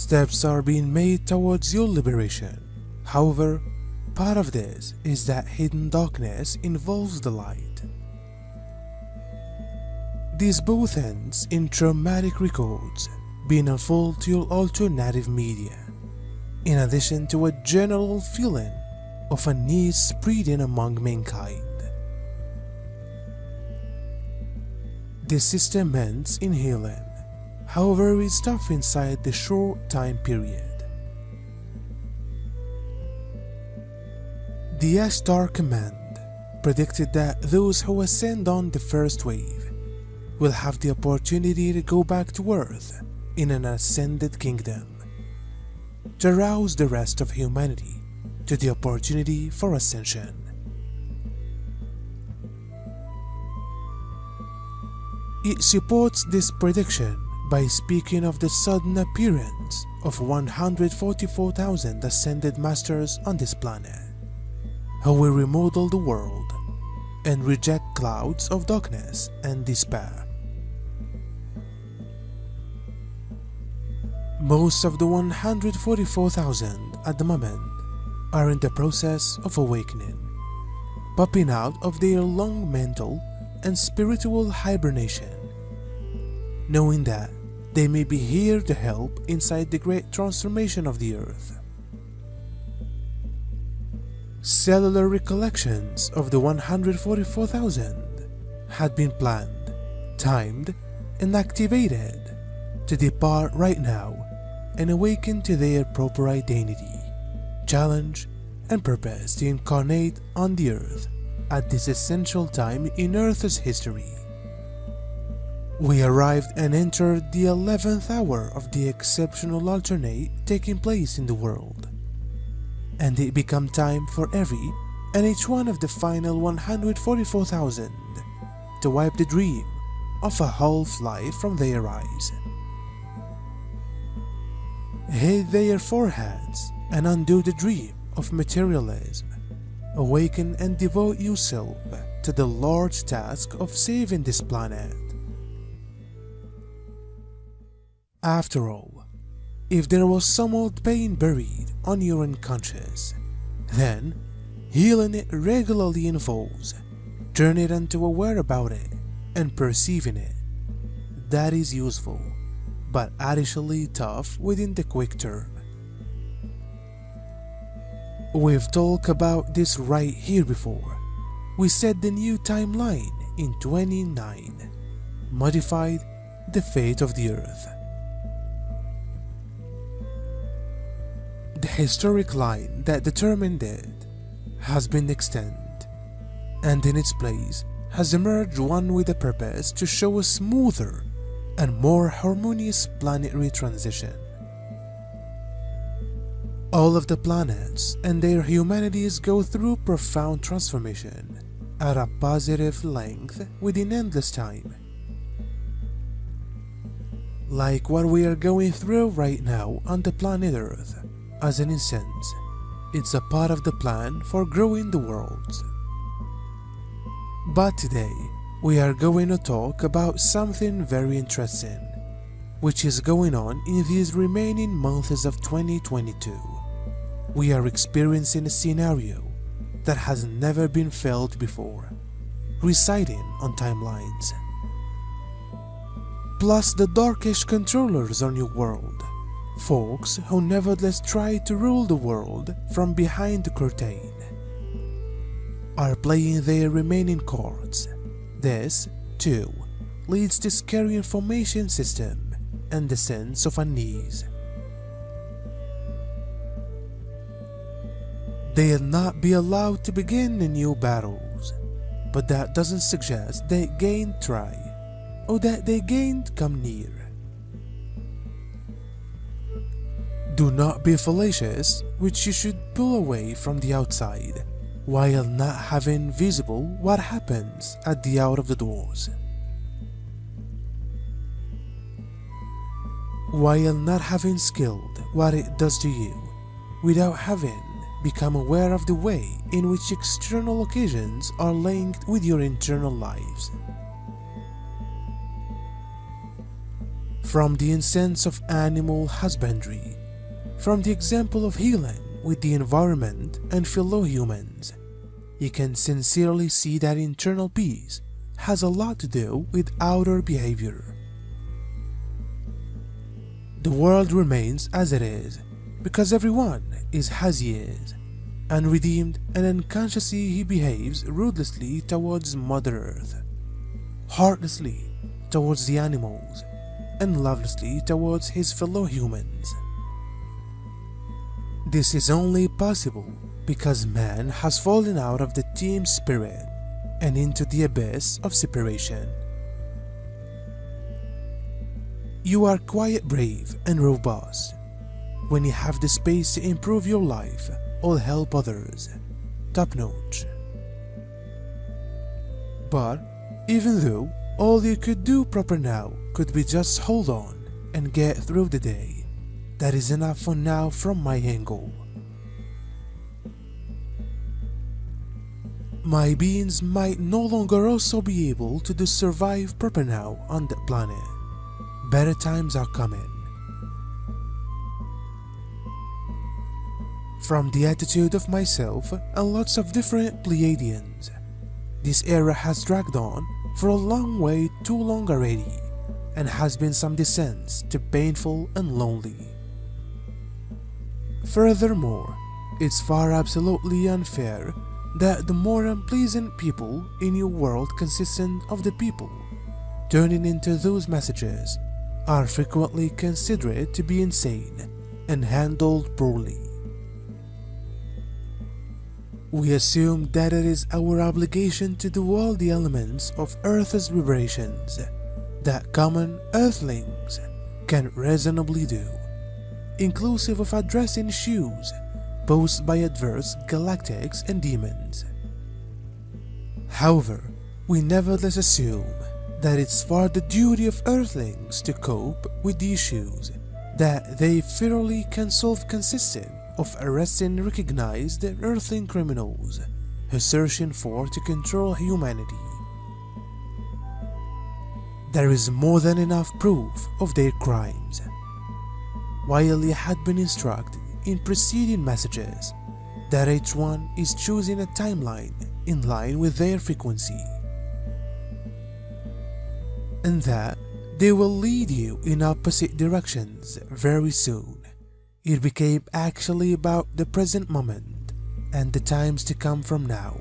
Steps are being made towards your liberation. However, part of this is that hidden darkness involves the light. This both ends in traumatic records being unfolded to your alternative media, in addition to a general feeling of unease spreading among mankind. This system ends in healing, however it's tough inside the short time period. The Ashtar Command predicted that those who ascend on the first wave will have the opportunity to go back to Earth in an ascended kingdom, to rouse the rest of humanity to the opportunity for ascension. It supports this prediction by speaking of the sudden appearance of 144,000 ascended masters on this planet, who will remodel the world and reject clouds of darkness and despair. Most of the 144,000 at the moment are in the process of awakening, popping out of their long mental and spiritual hibernation, knowing that they may be here to help inside the great transformation of the Earth. Cellular recollections of the 144,000 had been planned, timed, and activated to depart right now and awaken to their proper identity, challenge, and purpose to incarnate on the Earth at this essential time in Earth's history. We arrived and entered the 11th hour of the exceptional alternate taking place in the world, and it became time for every and each one of the final 144,000 to wipe the dream of a half-life from their eyes, hit their foreheads, and undo the dream of materialism. Awaken and devote yourself to the large task of saving this planet. After all, if there was some old pain buried on your unconscious, then healing it regularly involves turning it into aware about it and perceiving it. That is useful, but additionally tough within the quick term. We've talked about this right here before. We set the new timeline in 29, modified the fate of the Earth. The historic line that determined it has been extended, and in its place has emerged one with a purpose to show a smoother and more harmonious planetary transition. All of the planets and their humanities go through profound transformation at a positive length within endless time. Like what we are going through right now on the planet Earth. As an instance, it's a part of the plan for growing the world. But today, we are going to talk about something very interesting, which is going on in these remaining months of 2022. We are experiencing a scenario that has never been felt before, residing on timelines. Plus the darkish controllers on your world, folks who nevertheless try to rule the world from behind the curtain, are playing their remaining cards. This, too, leads to scary information system and the sense of unease. They'll not be allowed to begin the new battles, but that doesn't suggest they gained try, or that they gained come near. Do not be fallacious, which you should pull away from the outside, while not having visible what happens at the out of the doors. While not having skilled what it does to you, without having become aware of the way in which external occasions are linked with your internal lives. From the incense of animal husbandry From the example of healing with the environment and fellow humans, you can sincerely see that internal peace has a lot to do with outer behavior. The world remains as it is because everyone is as he is, unredeemed, and unconsciously he behaves ruthlessly towards Mother Earth, heartlessly towards the animals, and lovelessly towards his fellow humans. This is only possible because man has fallen out of the team spirit and into the abyss of separation. You are quite brave and robust when you have the space to improve your life or help others, top notch. But even though all you could do proper now could be just hold on and get through the day, that is enough for now from my angle. My beings might no longer also be able to survive proper now on the planet. Better times are coming. From the attitude of myself and lots of different Pleiadians, this era has dragged on for a long way too long already, and has been some descents to painful and lonely. Furthermore, it's far absolutely unfair that the more unpleasant people in your world consistent of the people turning into those messages are frequently considered to be insane and handled poorly. We assume that it is our obligation to do all the elements of Earth's vibrations that common Earthlings can reasonably do, inclusive of addressing issues posed by adverse galactics and demons. However, we nevertheless assume that it's for the duty of Earthlings to cope with the issues that they thoroughly can solve, consisting of arresting recognized Earthling criminals who searching for to control humanity. There is more than enough proof of their crimes. While you had been instructed in preceding messages that each one is choosing a timeline in line with their frequency, and that they will lead you in opposite directions very soon, it became actually about the present moment and the times to come from now.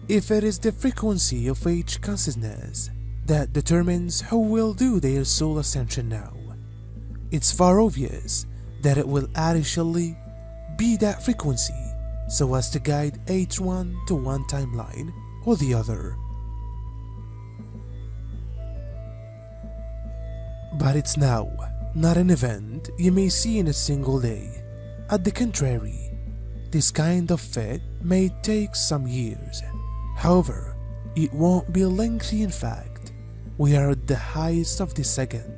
If it is the frequency of each consciousness that determines who will do their soul ascension now, it's far obvious that it will actually be that frequency so as to guide each one to one timeline or the other. But it's now not an event you may see in a single day. At the contrary, this kind of fit may take some years. However, it won't be lengthy. In fact, we are at the highest of the second.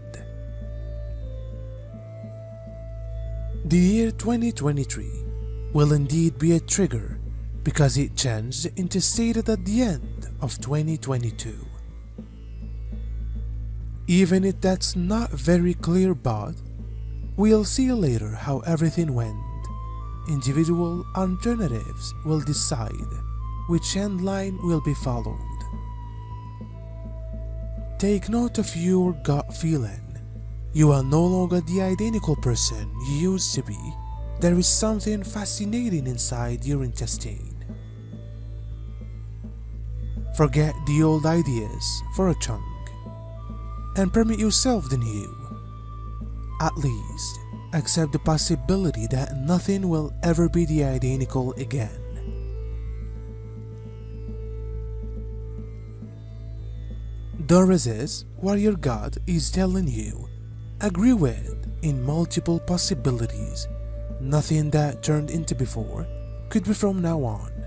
The year 2023 will indeed be a trigger because it changed into stated at the end of 2022. Even if that's not very clear, but we'll see later how everything went. Individual alternatives will decide which end line will be followed. Take note of your gut feeling. You are no longer the identical person you used to be. There is something fascinating inside your intestine. Forget the old ideas for a chunk and permit yourself the new. At least, accept the possibility that nothing will ever be the identical again. Don't resist what your gut is telling you. Agree with in multiple possibilities. Nothing that turned into before could be from now on.